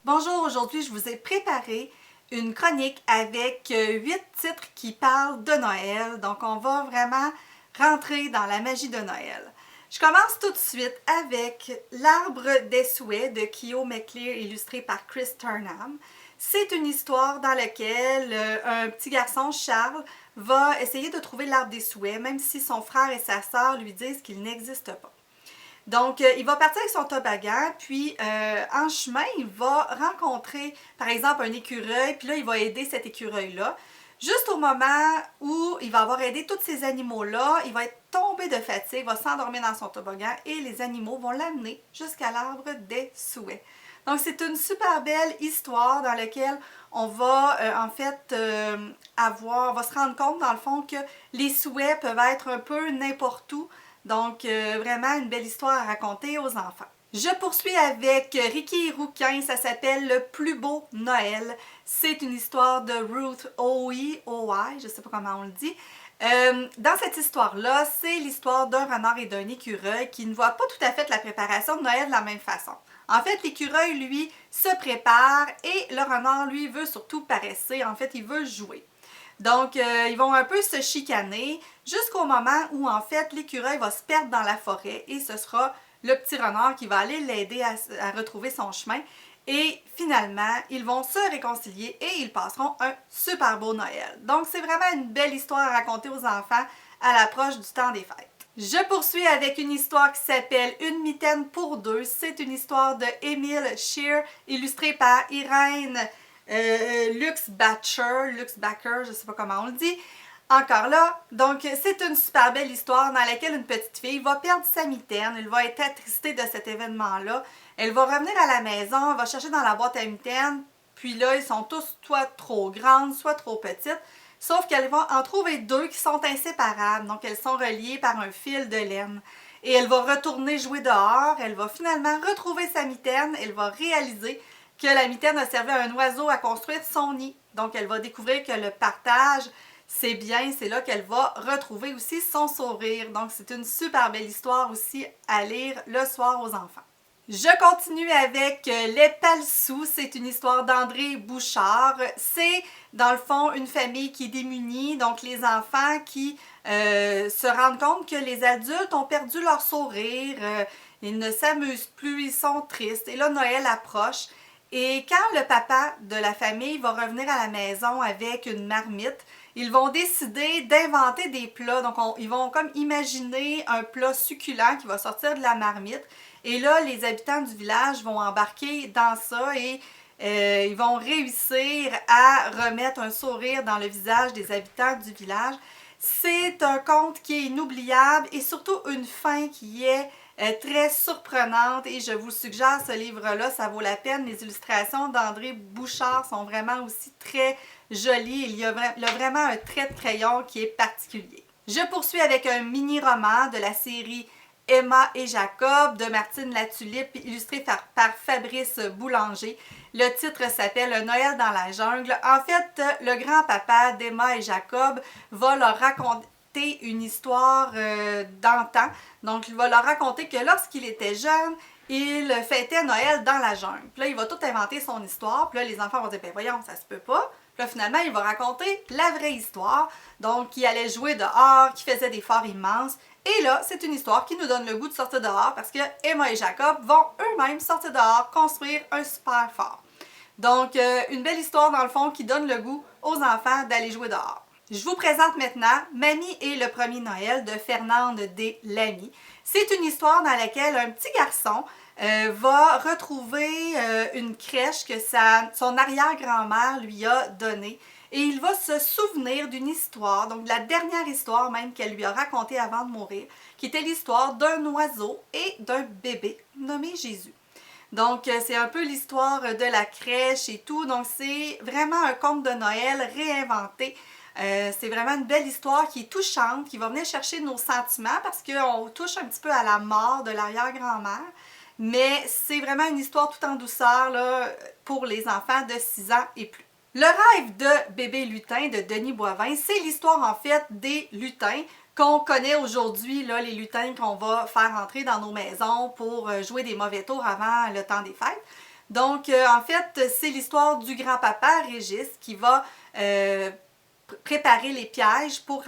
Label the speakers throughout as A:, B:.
A: Bonjour, aujourd'hui je vous ai préparé une chronique avec 8 titres qui parlent de Noël. Donc on va vraiment rentrer dans la magie de Noël. Je commence tout de suite avec L'Arbre des Souhaits de Kyo McClear, illustré par Chris Turnham. C'est une histoire dans laquelle un petit garçon, Charles, va essayer de trouver l'arbre des souhaits, même si son frère et sa sœur lui disent qu'il n'existe pas. Donc, il va partir avec son toboggan, puis en chemin, il va rencontrer, par exemple, un écureuil, puis là, il va aider cet écureuil-là. Juste au moment où il va avoir aidé tous ces animaux-là, il va être tombé de fatigue, va s'endormir dans son toboggan et les animaux vont l'amener jusqu'à l'arbre des souhaits. Donc, c'est une super belle histoire dans laquelle on va on va se rendre compte dans le fond que les souhaits peuvent être un peu n'importe où. Donc, vraiment une belle histoire à raconter aux enfants. Je poursuis avec Ricky et Rouquin, ça s'appelle Le plus beau Noël. C'est une histoire de Ruth Ooi, je ne sais pas comment on le dit. Dans cette histoire-là, c'est l'histoire d'un renard et d'un écureuil qui ne voient pas tout à fait la préparation de Noël de la même façon. En fait, l'écureuil, lui, se prépare et le renard, lui, veut surtout paresser. En fait, il veut jouer. Donc, ils vont un peu se chicaner jusqu'au moment où, en fait, l'écureuil va se perdre dans la forêt et ce sera le petit renard qui va aller l'aider à retrouver son chemin. Et finalement, ils vont se réconcilier et ils passeront un super beau Noël. Donc, c'est vraiment une belle histoire à raconter aux enfants à l'approche du temps des fêtes. Je poursuis avec une histoire qui s'appelle Une mitaine pour deux. C'est une histoire de Emile Shear, illustrée par Irène Luxbacher, je ne sais pas comment on le dit. Encore là, donc c'est une super belle histoire dans laquelle une petite fille va perdre sa mitaine, elle va être attristée de cet événement-là, elle va revenir à la maison, elle va chercher dans la boîte à mitaine, puis là, ils sont tous soit trop grandes, soit trop petites, sauf qu'elle va en trouver deux qui sont inséparables, donc elles sont reliées par un fil de laine. Et elle va retourner jouer dehors, elle va finalement retrouver sa mitaine, elle va réaliser que la mitaine a servi à un oiseau à construire son nid. Donc, elle va découvrir que le partage, c'est bien, c'est là qu'elle va retrouver aussi son sourire. Donc, c'est une super belle histoire aussi à lire le soir aux enfants. Je continue avec Les Palsous. C'est une histoire d'André Bouchard. C'est, dans le fond, une famille qui est démunie, donc les enfants qui se rendent compte que les adultes ont perdu leur sourire, ils ne s'amusent plus, ils sont tristes. Et là, Noël approche. Et quand le papa de la famille va revenir à la maison avec une marmite, ils vont décider d'inventer des plats. Donc, ils vont comme imaginer un plat succulent qui va sortir de la marmite. Et là, les habitants du village vont embarquer dans ça et ils vont réussir à remettre un sourire dans le visage des habitants du village. C'est un conte qui est inoubliable et surtout une fin qui est très surprenante et je vous suggère ce livre-là, ça vaut la peine. Les illustrations d'André Bouchard sont vraiment aussi très jolies. Il y a vraiment un trait de crayon qui est particulier. Je poursuis avec un mini-roman de la série Emma et Jacob de Martine Latulippe, illustré par Fabrice Boulanger. Le titre s'appelle Noël dans la jungle. En fait, le grand-papa d'Emma et Jacob va leur raconter une histoire d'antan. Donc, il va leur raconter que lorsqu'il était jeune, il fêtait Noël dans la jungle. Puis là, il va tout inventer son histoire. Puis là, les enfants vont dire, ben voyons, ça se peut pas. Puis là, finalement, il va raconter la vraie histoire. Donc, il allait jouer dehors, qui faisait des forts immenses. Et là, c'est une histoire qui nous donne le goût de sortir dehors parce que Emma et Jacob vont eux-mêmes sortir dehors, construire un super fort. Donc, une belle histoire dans le fond qui donne le goût aux enfants d'aller jouer dehors. Je vous présente maintenant Mamie et le premier Noël de Fernande D. Lamy. C'est une histoire dans laquelle un petit garçon va retrouver une crèche que son arrière-grand-mère lui a donnée. Et il va se souvenir d'une histoire, donc de la dernière histoire même qu'elle lui a racontée avant de mourir, qui était l'histoire d'un oiseau et d'un bébé nommé Jésus. Donc, c'est un peu l'histoire de la crèche et tout. Donc, c'est vraiment un conte de Noël réinventé. C'est vraiment une belle histoire qui est touchante, qui va venir chercher nos sentiments parce qu'on touche un petit peu à la mort de l'arrière-grand-mère. Mais c'est vraiment une histoire tout en douceur là, pour les enfants de 6 ans et plus. Le rêve de bébé lutin de Denis Boivin, c'est l'histoire en fait des lutins qu'on connaît aujourd'hui, les lutins qu'on va faire entrer dans nos maisons pour jouer des mauvais tours avant le temps des fêtes. Donc, en fait, c'est l'histoire du grand-papa Régis qui va préparer les pièges pour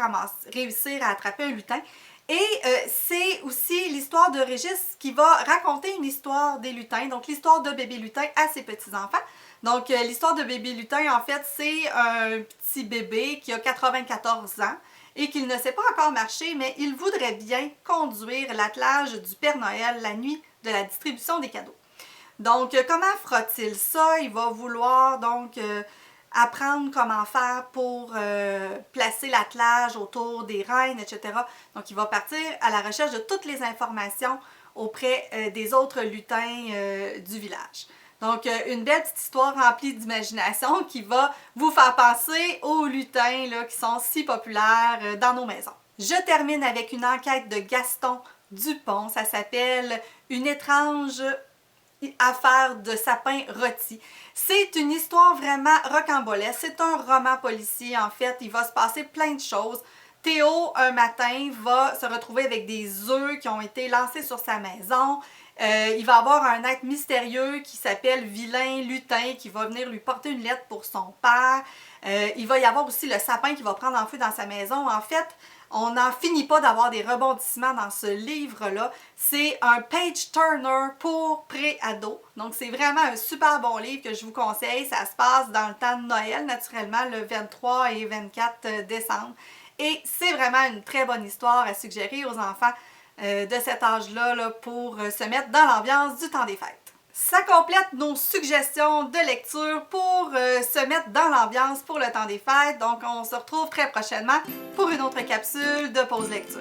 A: réussir à attraper un lutin. Et c'est aussi l'histoire de Régis qui va raconter une histoire des lutins, donc l'histoire de bébé lutin à ses petits-enfants. Donc l'histoire de bébé lutin, en fait, c'est un petit bébé qui a 94 ans et qu'il ne sait pas encore marcher, mais il voudrait bien conduire l'attelage du Père Noël la nuit de la distribution des cadeaux. Donc, comment fera-t-il ça? Il va vouloir donc apprendre comment faire pour placer l'attelage autour des reines, etc. Donc, il va partir à la recherche de toutes les informations auprès des autres lutins du village. Donc, une belle petite histoire remplie d'imagination qui va vous faire penser aux lutins là, qui sont si populaires dans nos maisons. Je termine avec une enquête de Gaston Dupont. Ça s'appelle « Une étrange affaire de sapin rôti ». C'est une histoire vraiment rocambolesque. C'est un roman policier, en fait. Il va se passer plein de choses. Théo, un matin, va se retrouver avec des œufs qui ont été lancés sur sa maison. Il va avoir un être mystérieux qui s'appelle Vilain Lutin qui va venir lui porter une lettre pour son père. Il va y avoir aussi le sapin qui va prendre en feu dans sa maison. En fait, on n'en finit pas d'avoir des rebondissements dans ce livre-là. C'est un page-turner pour pré-ado. Donc, c'est vraiment un super bon livre que je vous conseille. Ça se passe dans le temps de Noël, naturellement, le 23 et 24 décembre. Et c'est vraiment une très bonne histoire à suggérer aux enfants de cet âge-là là, pour se mettre dans l'ambiance du temps des fêtes. Ça complète nos suggestions de lecture pour se mettre dans l'ambiance pour le temps des fêtes. Donc, on se retrouve très prochainement pour une autre capsule de pause lecture.